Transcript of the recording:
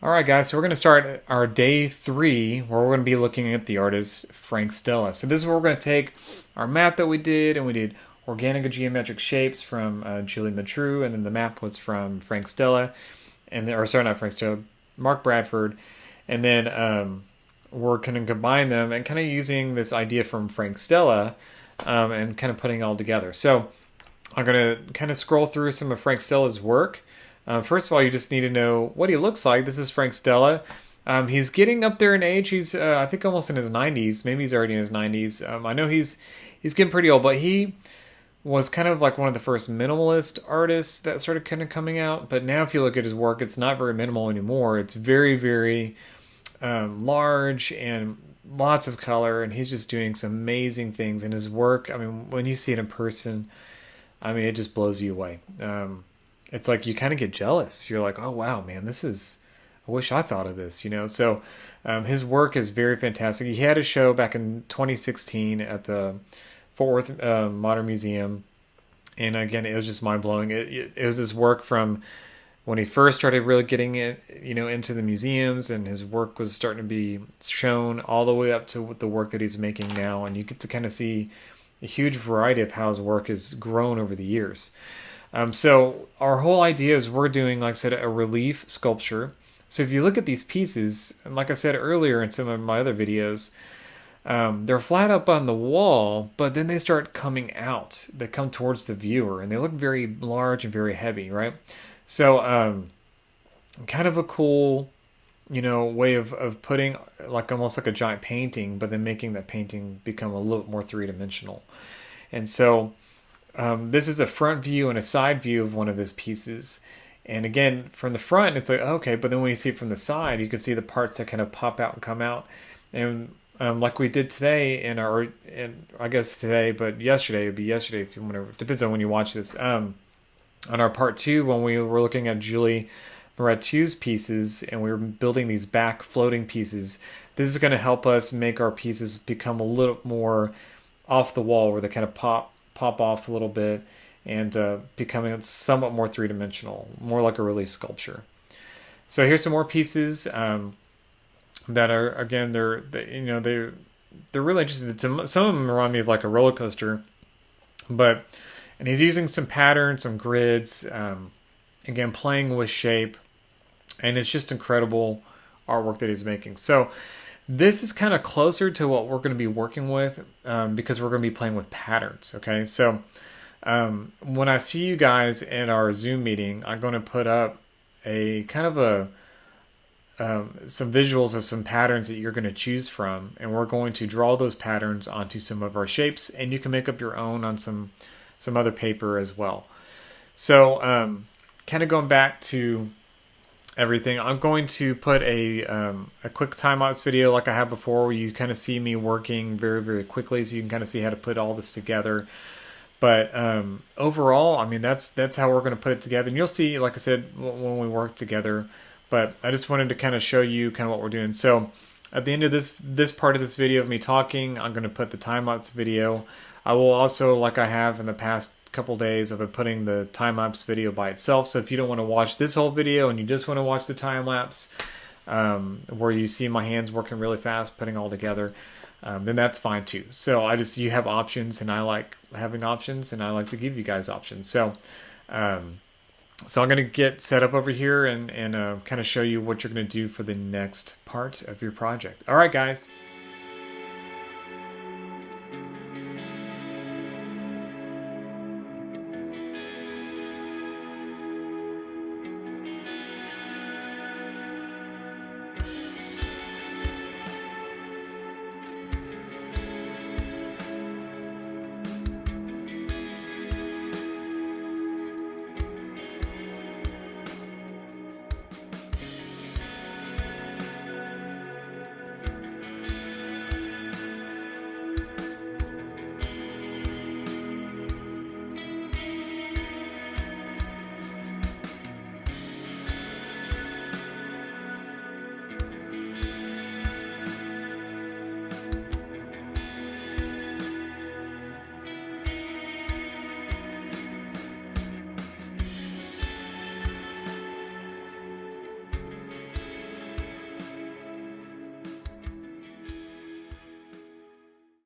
All right, guys, so we're going to start our day 3 where we're going to be looking at the artist Frank Stella. So this is where we're going to take our map that we did, and we did organic and geometric shapes from Julie Matrew, and then the map was from Frank Stella, or sorry, not Frank Stella, Mark Bradford, and then we're going to combine them and kind of using this idea from Frank Stella and kind of putting it all together. So I'm going to kind of scroll through some of Frank Stella's work. First of all, you just need to know what he looks like. This is Frank Stella. He's getting up there in age. He's, I think, almost in his 90s. Maybe he's already in his 90s. I know he's getting pretty old, but he was kind of like one of the first minimalist artists that started kind of coming out. But now, if you look at his work, it's not very minimal anymore. It's very, very large and lots of color, and he's just doing some amazing things in his work. I mean, when you see it in person, I mean, it just blows you away. It's like you kind of get jealous. You're like, oh wow, man, I wish I thought of this, you know. So his work is very fantastic. He had a show back in 2016 at the Fort Worth Modern Museum, and again, it was just mind blowing. It was his work from when he first started really getting it, you know, into the museums, and his work was starting to be shown all the way up to the work that he's making now, and you get to kind of see a huge variety of how his work has grown over the years. So our whole idea is we're doing, like I said, a relief sculpture. So if you look at these pieces, and like I said earlier in some of my other videos, they're flat up on the wall, but then they start coming out. They come towards the viewer, and they look very large and very heavy, right? So kind of a cool, you know, way of putting like almost like a giant painting, but then making that painting become a little more three-dimensional. And so this is a front view and a side view of one of his pieces. And again, from the front, it's like, okay, but then when you see it from the side, you can see the parts that kind of pop out and come out. And like we did today and I guess today, but yesterday, it would be yesterday if you want to, depends on when you watch this. On our part 2, when we were looking at Julie Mathrew's pieces and we were building these back floating pieces, this is going to help us make our pieces become a little more off the wall where they kind of pop off a little bit and becoming somewhat more three-dimensional, more like a relief sculpture. So here's some more pieces that are, again, they're really interesting. Some of them remind me of like a roller coaster, and he's using some patterns, some grids, again playing with shape, and it's just incredible artwork that he's making. So this is kind of closer to what we're going to be working with because we're going to be playing with patterns. Okay, so when I see you guys in our Zoom meeting, I'm going to put up a kind of some visuals of some patterns that you're going to choose from, and we're going to draw those patterns onto some of our shapes, and you can make up your own on some other paper as well. So kind of going back to everything, I'm going to put a quick time-lapse video like I have before, where you kind of see me working very, very quickly, so you can kind of see how to put all this together. But overall, I mean, that's how we're going to put it together, and you'll see, like I said, when we work together. But I just wanted to kind of show you kind of what we're doing. So at the end of this part of this video of me talking, I'm going to put the time-lapse video. I will also, like I have in the past couple days, I've been putting the time-lapse video by itself. So if you don't want to watch this whole video and you just want to watch the time-lapse where you see my hands working really fast, putting all together, then that's fine too. So you have options, and I like having options, and I like to give you guys options. So so I'm going to get set up over here and kind of show you what you're going to do for the next part of your project. All right, guys.